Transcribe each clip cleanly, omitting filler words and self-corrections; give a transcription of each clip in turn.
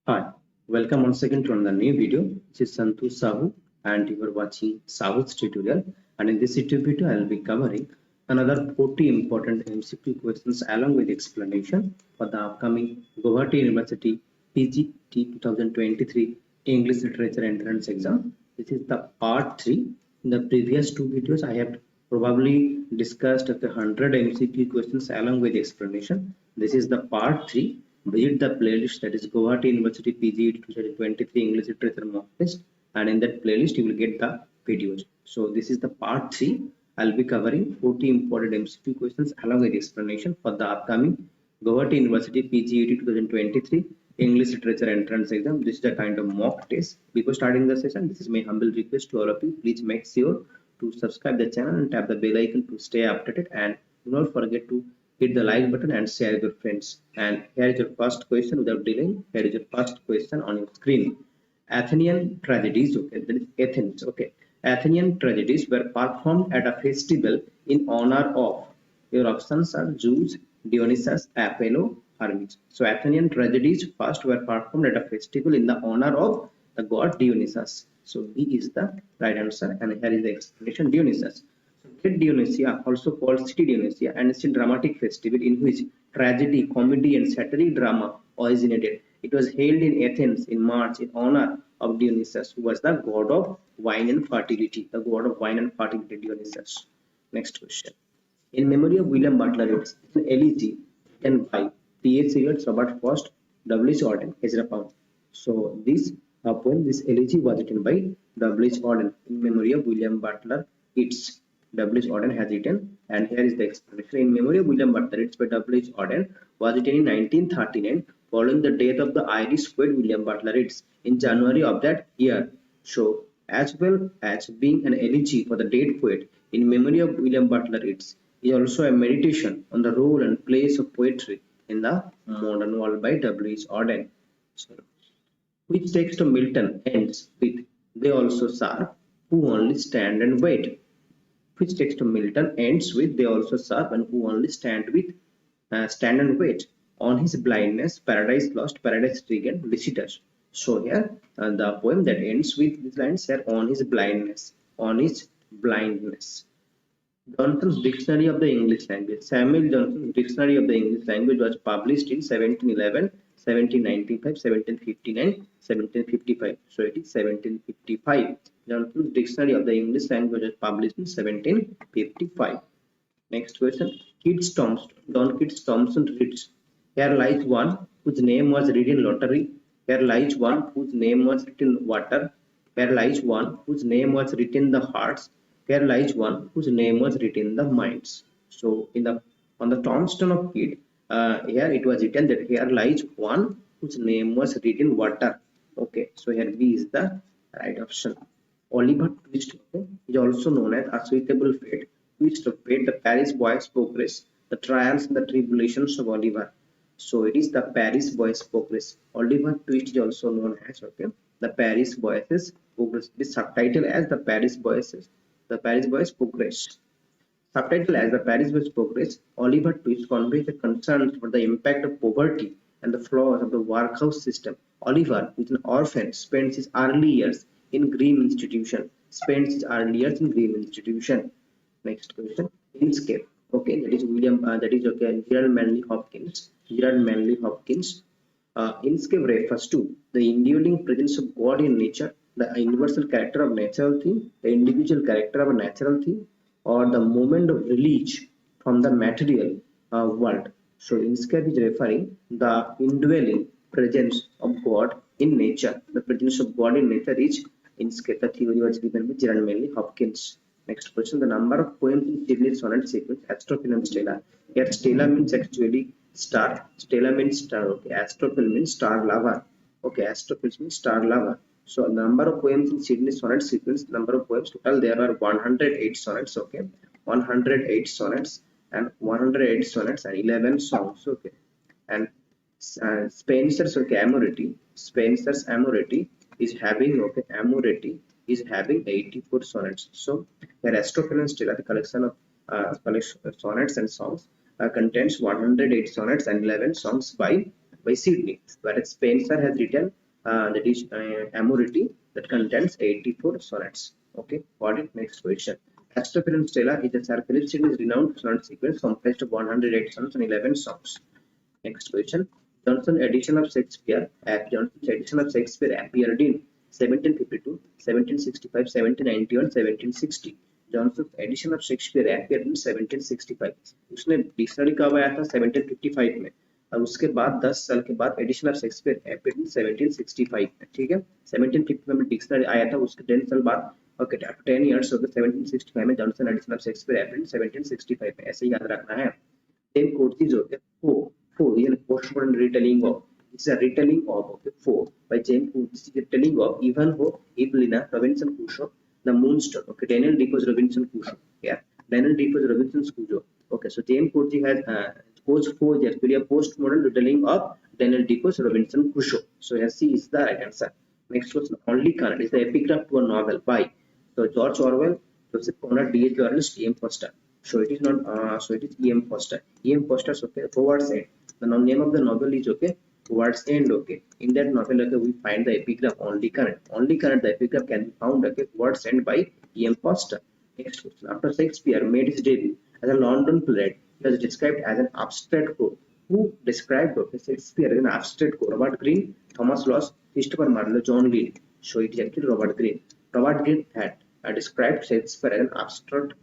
Hi, welcome once again to another new video. This is Santu Sahu and you are watching Sahu's tutorial, and in this YouTube video I will be covering another 40 important MCQ questions along with explanation for the upcoming Gauhati University PGET 2023 English Literature Entrance Exam. This is the part 3. In the previous two videos I have probably discussed the 100 MCQ questions along with explanation. This is the part 3. Visit the playlist, that is Gauhati University PGET 2023 English Literature Mock Test, and in that playlist you will get the videos. So this is the part 3. I'll be covering 40 important MCQ questions along with explanation for the upcoming Gauhati University PGET 2023 English Literature Entrance Exam. This is the kind of mock test. Before starting the session, this is my humble request to all of you. Please make sure to subscribe the channel and tap the bell icon to stay updated, and do not forget to hit the like button and share with your friends. And here is your first question without delaying. Here is your first question on your screen. Athenian tragedies, okay, that is Athens, okay. Athenian tragedies were performed at a festival in honor of. Your options are Zeus, Dionysus, Apollo, Hermes. So Athenian tragedies first were performed at a festival in the honor of the god Dionysus. So B is the right answer, and here is the explanation. Dionysus. Great Dionysia, also called City Dionysia, and it's a dramatic festival in which tragedy, comedy, and satiric drama originated. It was held in Athens in March in honor of Dionysus, who was the god of wine and fertility. The god of wine and fertility, Dionysus. Next question. In memory of William Butler, it's an elegy written by T.H. Eliot, Robert Frost, W.H. Auden, Ezra Pound. So this poem, this elegy was written by W.H. Auden in memory of William Butler. It's W.H. Auden has written, and here is the explanation. In memory of William Butler, it's by W.H. Auden, was written in 1939 following the death of the Irish poet William Butler Yeats in January of that year. So, as well as being an elegy for the dead poet, in memory of William Butler Yeats is also a meditation on the role and place of poetry in the modern world by W.H. Auden. So, which text of Milton ends with "They also serve who only stand and wait"? Which text of Milton ends with "They also serve and who only stand and wait"? On his blindness, paradise lost, paradise regained, visit us. So here, the poem that ends with these lines here: on his blindness, on his blindness. Johnson's Dictionary of the English Language. Samuel Johnson's Dictionary of the English Language was published in 1711, 1795, 1759, 1755. So it is 1755. Johnson's Dictionary of the English Language was published in 1755. Next question. John Keats Thompson reads, "Here lies one whose name was read in lottery. Here lies one whose name was written in water. Here lies one whose name was written in the hearts. Here lies one whose name was written in the minds." So on the tombstone of Keats, here it was written that here lies one whose name was written in water. Okay, so here B is the right option. Oliver Twist, okay, is also known as A Suitable Fate, Twist of Fate, the Paris Boy's Progress, the Trials and the Tribulations of Oliver. So it is the Paris Boy's Progress. Oliver Twist is also known as, okay, the Paris Boy's Progress. It is subtitled as the Paris Boy's Progress. Subtitled as the Paris Boy's Progress, Oliver Twist conveys the concerns for the impact of poverty and the flaws of the workhouse system. Oliver, who is an orphan, spends his early years in Green Institution. Next question. Inkscape. Okay, that is okay. Gerald Manley Hopkins. Inkscape refers to the indwelling presence of God in nature, the universal character of natural thing, the individual character of a natural thing, or the moment of release from the material world. So Inkscape is referring the indwelling presence of God in nature. The presence of God in nature is Inkscape. The theory was given by Gerald Manley Hopkins. Next question. The number of poems in Sidney's sonnet sequence, Astrophil and Stella. Here Stella means actually star. Stella means star. Okay. Astrophil means star lover. Okay. Astrophil means star lover. So the number of poems in Sidney's sonnet sequence, number of poems total, there are 108 sonnets. Okay. 108 sonnets and 11 songs. Okay. And Spencer's, okay, Amorety is having, okay, Amorety is having 84 sonnets. So the Astrophil and Stella, the collection of sonnets and songs, contains 108 sonnets and 11 songs by by Sidney, whereas Spenser has written that is Amority that contains 84 sonnets. Okay, got it? Next question. Astrophil and Stella is a Sir Philip Sidney's renowned sonnet sequence comprised of 108 sonnets and 11 songs. Next question. Johnson's edition of Shakespeare appeared in 1752, 1765, 1791, 1760. Johnson's edition of Shakespeare appeared in 1765. उसने dictionary कब आया था 1755 में, और उसके बाद 10 साल के बाद edition of Shakespeare appeared in 1765 में. ठीक है, 1755 में डिक्शनरी आया था, उसके 10 साल बाद ओके 10 इयर्स हो गए 1765 में Johnson edition of Shakespeare appeared in 1765 में. ऐसे ही याद रखना है. Then कोर्टिज हो गया four is a postmodern retelling of, it's a retelling of okay, four by James Wood. This is a telling of Ivanhoe, Evelina, Robinson Crusoe, the Moonstone. Okay, Daniel Defoe's Robinson Crusoe. Yeah, Daniel Defoe's Robinson Crusoe. Okay, so James Wood has Coach 4 is actually a postmodern retelling of Daniel Defoe's Robinson Crusoe. So yes, C is the right answer. Next question. Only Connor is the epigraph to a novel by so George Orwell, Joseph Conrad, D.H. Lawrence, T.M. Foster. So it is not. So it is E.M. Foster. E.M. Foster's okay. Towards end. The name of the novel is okay. Towards end. Okay. In that novel, okay, we find the epigraph only current. Only current. The epigraph can be found okay. Towards end by E.M. Foster. Next question. After Shakespeare made his debut as a London playwright, he was described as an abstract crow. Who described okay, Shakespeare as an abstract crow? Robert Greene, Thomas Ross, Christopher Marlowe, John Leary. So it is actually Robert Greene. Robert Greene had described Shakespeare as an abstract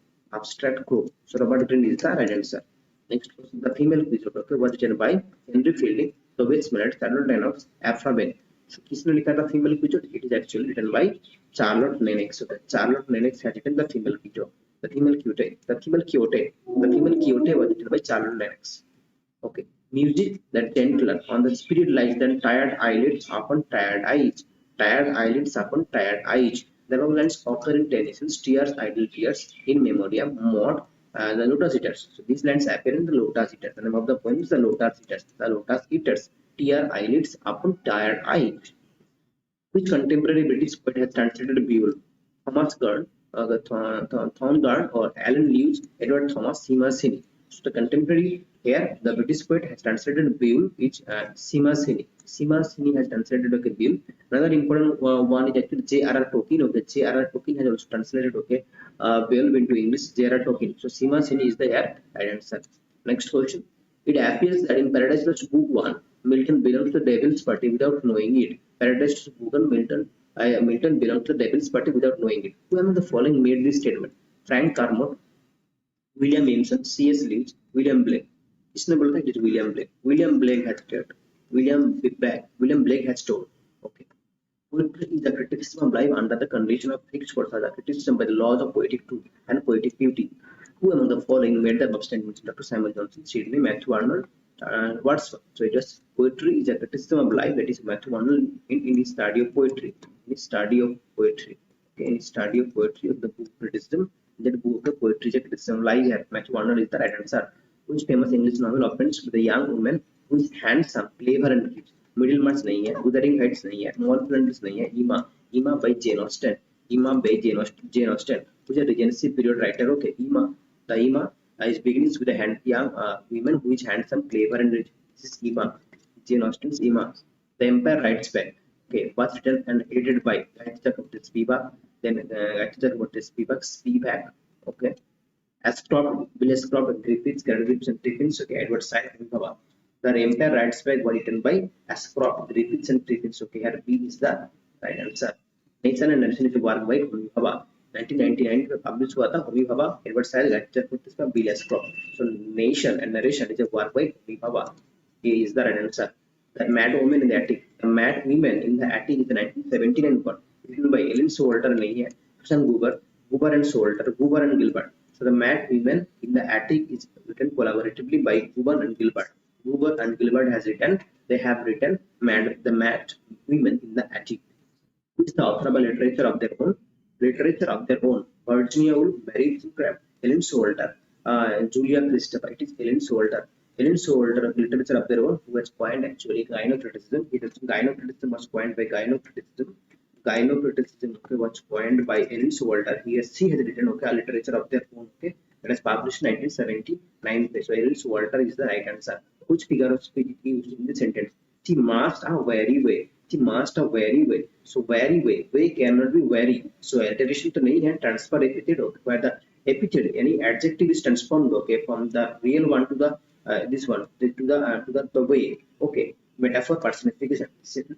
crow. So Robert Greene is the right answer. Next question. The female creature okay, was written by Henry Fielding, Tobias Smollett, Charlotte Lennox, Aphra Behn. So किसने लिखा था female creature? It is actually written by Charlotte Lennox. Okay. Charlotte Lennox has written the female creature. The female quote was written by Charlotte Lennox. Okay. Music that gentler on the spirit lies than tired eyelids upon tired eyes. Tired eyelids upon tired eyes. The above lines occur in Tennyson's Tears, Idle Tears, In Memoriam, Maud, the Lotus Eaters. So these lines appear in the Lotus Eaters. The name of the poem is the Lotus Eaters. The Lotus Eaters. Tear eyelids upon tired eyes. Which contemporary British poet has translated Beowulf? Thomas Gurn, Thorngard, or Alan Lewis, Edward Thomas, Seema Sini. So the contemporary here, the British poet has translated Beowulf, which Seema Sini. Seema Sini has translated okay, Beowulf. Another important one is actually J.R.R. Tolkien. Okay, J.R.R. Tolkien has also translated okay, Beowulf into English. J.R.R. Tolkien. So Seema Sini is the right answer. Next question. It appears that in Paradise Lost Book 1, Milton belongs to the Devil's Party without knowing it. Paradise Lost Book 1, Milton belongs to the Devil's Party without knowing it. Who among the following made this statement? Frank Carmode, William Emerson, C.S. Lewis, William Blake. किसने बोला था? It is William Blake. William Blake has told. William Blake has told. Okay. Poetry is the criticism of life under the condition of fixed force, the criticism by the laws of poetic truth and poetic beauty. Who among the following made the above statements? Dr. Samuel Johnson, Sidney, Matthew Arnold, Wordsworth. So it just poetry is a criticism of life. That is Matthew Arnold in his study of poetry. In his study of poetry. Okay, in his study of poetry of the book criticism. That book of poetry is a criticism of life. Here, Matthew Arnold is the right answer. Which famous English novel opens with a young woman who is handsome, clever and rich. Middle marks नहीं है, wuthering heights नहीं है, Morpheus नहीं है. Emma by Jane Austen. Jane Austen, who is a Regency period writer. Okay, Emma is begins with a young woman who is handsome, clever and rich. This is Emma. Jane Austen's Emma. The Empire Writes Back. Okay, was written and edited by Spivak. Then Spivak. Okay. Ascroft, Bill Ascroft, Griffiths, and Griffiths. Okay, Edward Said, The Empire Writes Back was written by Ascroft, Griffiths, and Griffiths. Okay, here B is the right answer. Nation and Narration is a work by Homi Bhabha. 1999 में publish हुआ था Homi Bhabha, Edward Said, Bill Ashcroft. So Nation and Narration is a work by Homi Bhabha. A is the right answer. The Mad Woman in the Attic. The Mad Women in the Attic is the 1979 book written by Ellen Salter नहीं है, Susan Goober and Salter, Goober and Gilbert. So the Mad Women in the Attic is written collaboratively by Goober and Gilbert. Goober and Gilbert they have written the Mad Women in the Attic. Who is the author of a literature of their own? Virginia Woolf, Mary Wollstonecraft, Ellen Salter, Julia Christopher. It is Ellen Salter. Ellen Salter, literature of their own, who has coined actually gynocriticism. Gynocriticism was coined by gynocriticism. Gynocriticism was coined by Ellen Salter. She has written a literature of their own. Okay, that was published in 1979. So Ellen Salter is the right answer. Which figure of speech is used in the sentence? She must a very way. She must a very way. So very way. Way cannot be very. So alteration to nahi hai, transfer epithet, okay, where the epithet, any adjective is transformed, okay, from the real one to the this one to the way, okay. Metaphor personification,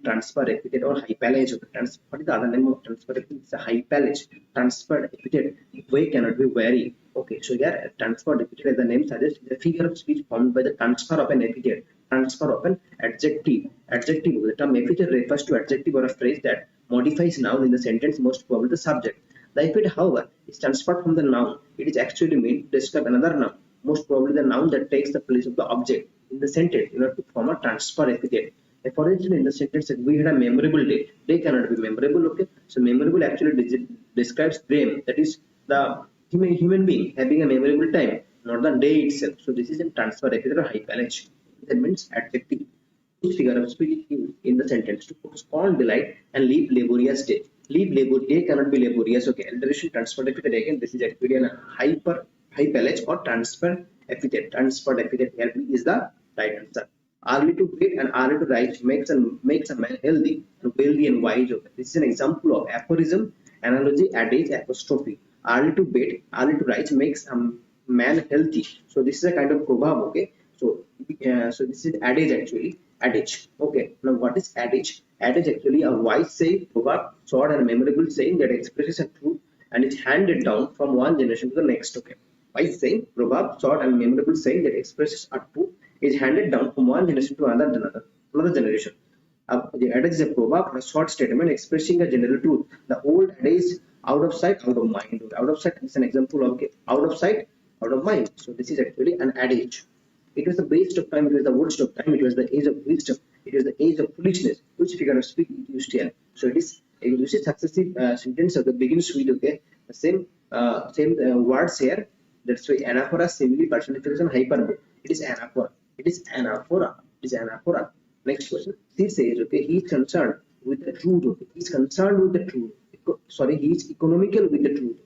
transfer epithet or hypallage, okay. What is the other name of transfer epithet? It's a hypallage. Transferred epithet. Way cannot be very, okay. So here transferred epithet, as the name suggests, the figure of speech formed by the transfer of an epithet, transfer of an adjective. Adjective, the term epithet refers to adjective or a phrase that modifies noun in the sentence, most probably the subject. The epithet, however, is transferred from the noun. It is actually meant to describe another noun, most probably the noun that takes the place of the object in the sentence in order to form a transfer epithet. For instance, in the sentence, we had a memorable day. Day cannot be memorable, okay? So memorable actually describes them, that is the human being having a memorable time, not the day itself. So this is a transfer epithet or hypallage. That means adjective. Which figure of speech used in the sentence to postpone delight and leave laborious day. Leave labor day cannot be laborious. Okay, alteration transferred epithet again. This is actually an hypallage or transfer epithet. Transferred epithet here is the right answer. Early to bed and early to rise makes a man healthy and wealthy and wise. Okay. This is an example of aphorism, analogy, adage, apostrophe. Early to bed, early to rise makes a man healthy. So this is a kind of proverb. Okay. So this is adage actually. Adage. Okay. Now what is adage? Adage actually a wise saying, proverb, short and memorable saying that expresses a truth and is handed down from one generation to the next. Okay. Wise saying, proverb, short and memorable saying that expresses a truth is handed down from one generation to another generation. The adage is a proverb, a short statement expressing a general truth. The old adage is out of sight, out of mind. Out of sight is an example of out of sight, out of mind. So this is actually an adage. It was the waste of time, it was the worst of time, it was the age of wisdom, it was the age of foolishness. Which figure of speech is used here? So it is a usage successive sentence of the begins with, okay, the same words here. That's why anaphora, simile, personification, hyperbole. It is anaphora. It is anaphora. It is anaphora. Next question. He says, okay, he is concerned with the truth. Okay. He is concerned with the truth. Sorry, he is economical with the truth.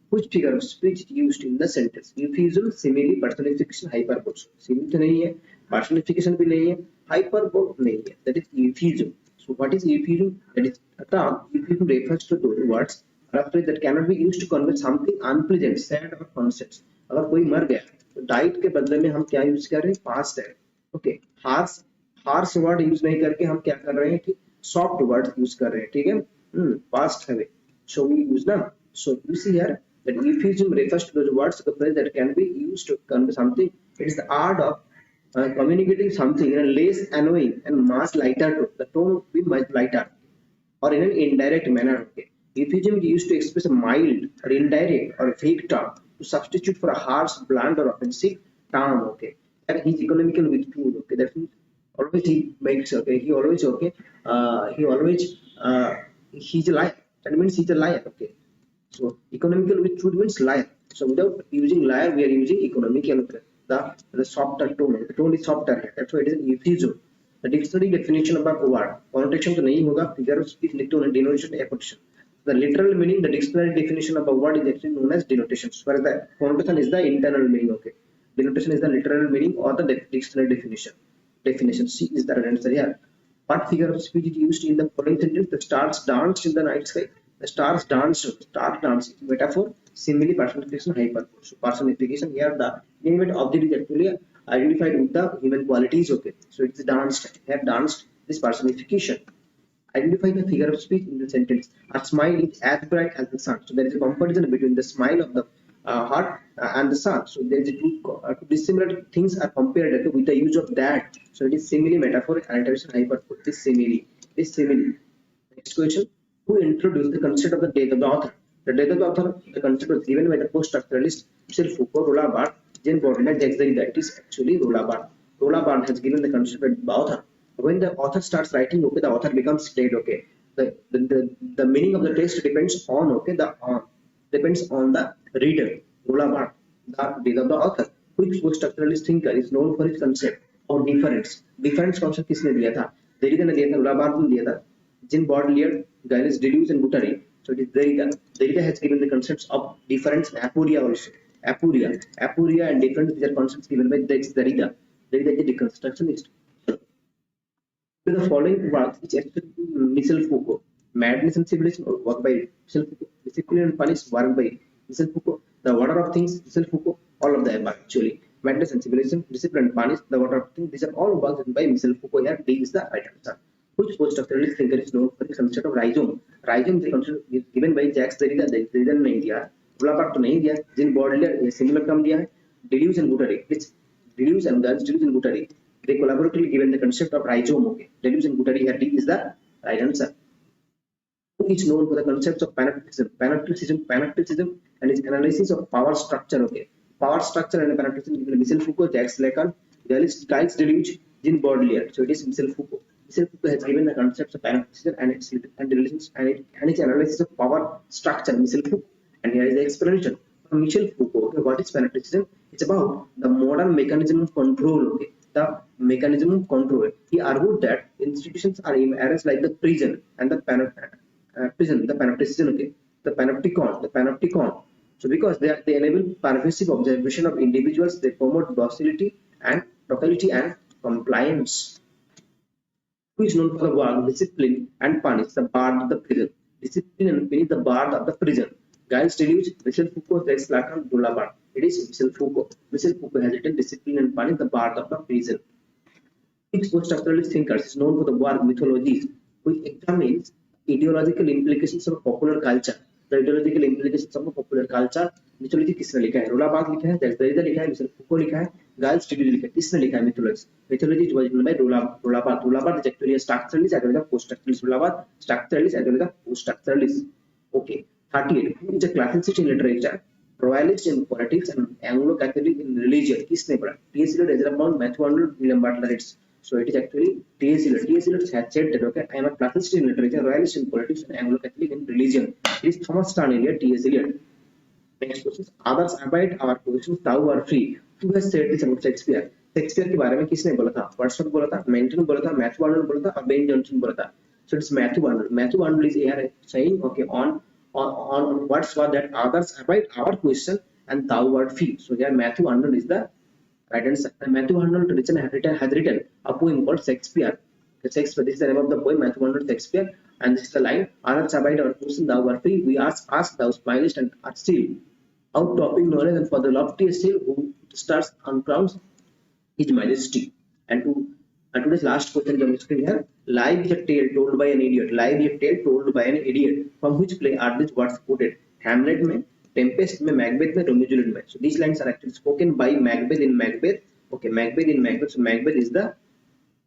Which figure of speech used in the sentence? Euphemism, simile, personification, hyperbole. Simile तो नहीं है, personification भी नहीं है, hyperbole नहीं है. That is euphemism. So what is euphemism? That is a term. Euphemism refers to those words or a phrase that cannot be used to convey something unpleasant, sad or concepts. अगर कोई मर गया तो died के बदले में हम क्या यूज कर रहे हैं? Past है. Okay. Harsh word यूज नहीं करके हम क्या कर रहे हैं कि soft word यूज कर रहे हैं. ठीक है? Past है. So we use ना. So you see here that euphemism refers to those words of the phrase that can be used to convey something. It is the art of communicating something in a less annoying and much lighter tone. The tone will be much lighter or in an indirect manner. Okay. Euphemism is used to express a mild or indirect or vague term to substitute for a harsh, blunt or offensive term. Okay. And he's economical with truth. Okay. That means always he makes, okay. He always, okay. He's a liar. That means he's a liar. Okay. So economical with truth means liar. So without using liar, we are using economical. The softer tone. The tone is softer here. That's why it is an euphemism. The dictionary definition of a word. Connotation तो नहीं होगा. Figure of speech लिखते हैं denotation apposition. The literal meaning, the dictionary definition of a word is actually known as denotations. Whereas the connotation is the internal meaning. Okay. Denotation is the literal meaning or the dictionary definition. Definition C is the right answer here. What figure of speech is used in the following sentence? The stars danced in the night sky. The stars danced. Star dance. Metaphor, simile, personification, hyperbole. So personification here, the inanimate object is actually identified with the human qualities. Okay. So it's danced. Here danced. This personification. Identify the figure of speech in the sentence. A smile is as bright as the sun. So there is a comparison between the smile of the heart and the sun. So there is two dissimilar things are compared with the use of that. So it is simile, metaphor, alliteration, hyperbole. This simile. This simile. Next question. Who introduced the concept of the death of the author? The death of the author, the concept was given by the post-structuralist Michel Foucault, Roland Barthes, Jean Baudrillard, Jacques Derrida. It is actually Roland Barthes. Roland Barthes has given the concept of the author. When the author starts writing, okay, the author becomes dead. Okay, the meaning of the text depends on, okay, depends on the reader. Roland Barthes, the death of the author. Which post-structuralist thinker is known for his concept of difference? Difference concept किसने दिया था? Derrida ने दिया था, Roland Barthes ने दिया था. Jean Baudrillard, Gilles Deleuze and Guattari. So it is Derrida. Derrida has given the concepts of difference and aporia also. Aporia and difference, these are concepts given by Derrida. Derrida is the deconstructionist. With the following works, which actually Michel Foucault, Madness and Civilization, or work by Michel Foucault, Discipline and Punish, work by Michel Foucault, The Order of Things, Michel Foucault, all of them actually. Madness and Civilization, Discipline and Punish, The Order of Things, these are all works written by Michel Foucault. Here, D is the right answer. Which post-structuralist thinker is known for the concept of rhizome? Rhizome is a concept given by Jacques Derrida ने दिया, Bonaparte तो नहीं दिया, जिन Baudelaire similar term दिया है, Deleuze and Guattari, which Deleuze and Guattari, they collaboratively given the concept of rhizome. Okay, Deleuze and Guattari here D is the right answer. Who is known for the concepts of panopticism, and its analysis of power structure. Okay, power structure and panopticism. Michel Foucault, Jacques Lacan, Gilles Deleuze, Jean Baudelaire. So it is Michel Foucault. Michel Foucault has given the concepts of panopticism and its relations and its analysis of power structure. Michel Foucault, and here is the explanation from Michel Foucault. Okay, what is panopticism? It's about the modern mechanism of control. Okay, the mechanism of control. He argued that institutions are arranged like the prison and the prison, the panopticism, okay, the panopticon. So because they enable pervasive observation of individuals, they promote docility and compliance. Who is known for the work Discipline and Punish, the bard of the prison. Discipline and Punish, the bard of the prison. Gilles Deleuze, Michel Foucault, Jacques Lacan, Bonaparte. It is Michel Foucault. Michel Foucault has written Discipline and Punish, the bard of the prison. Which post-structuralist thinkers is known for the work Mythologies, which examines ideological implications of popular culture. The ideological implications of popular culture. Mythology किसने लिखा है? रोलाबार्थ लिखा है, Jacques Derrida लिखा है, Michel Foucault लिखा है, Giles Derrida लिखा है. किसने लिखा है mythology? Mythology was written by Roland Barthes is actually a structuralist as well as a post-structuralist. Roland Barthes structuralist as well as a post-structuralist. Okay. 38. Who is a classicist in literature, royalist in politics, and Anglo-Catholic in religion? किसने पढ़ा? T.S. Eliot, Ezra Pound, Matthew Arnold, William Butler Yeats. So it is actually T.S. Eliot. T.S. Eliot has said that, okay, I am a classicist in literature, royalist in politics, and Anglo-Catholic in religion. It is Thomas Stan Eliot, T.S. Eliot. Next question. Others abide our positions, thou art free. Who has said this about Shakespeare? Shakespeare के बारे में किसने बोला था? Wordsworth बोला था, Menten बोला था, मैथ्यू आर्नल्ड बोला था, और बेन जॉनसन बोला था. So it's Matthew Arnold. Matthew Arnold is here saying, okay, on Wordsworth that others abide our question and thou art free. So here Matthew Arnold is the right answer. And Matthew Arnold has written a poem called Shakespeare. Shakespeare. This is the name of the poem, Matthew Arnold Shakespeare, and this is the line: others abide our question, thou art free. We ask, thou smilest and art still. Outtopping knowledge, and for the loftiest hill who stars and crowns his majesty. And today's last question is on the screen here. Life is a tale told by an idiot. Life is a tale told by an idiot. From which play are these words quoted? Hamlet में, Tempest में, Macbeth में, Romeo Juliet में. So these lines are actually spoken by Macbeth in Macbeth. Okay, Macbeth in Macbeth. So Macbeth is the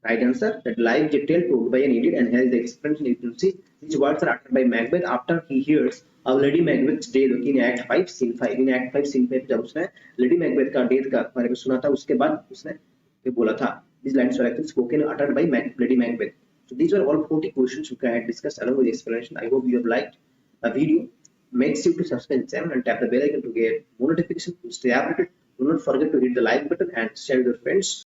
right answer. That life is a tale told by an idiot, and here is the explanation. You can see these words are uttered by Macbeth after he hears of Lady Macbeth's death. Okay, in Act 5, Scene 5. In Act 5, Scene 5 जब उसने Lady Macbeth का death का बारे में सुना था, उसके बाद उसने ये बोला था. These lines were actually spoken uttered by Lady Macbeth. So these were all 40 questions which I had discussed along with the explanation. I hope you have liked the video. Make sure to subscribe the channel and tap the bell icon to get more notifications to stay updated. Do not forget to hit the like button and share with your friends.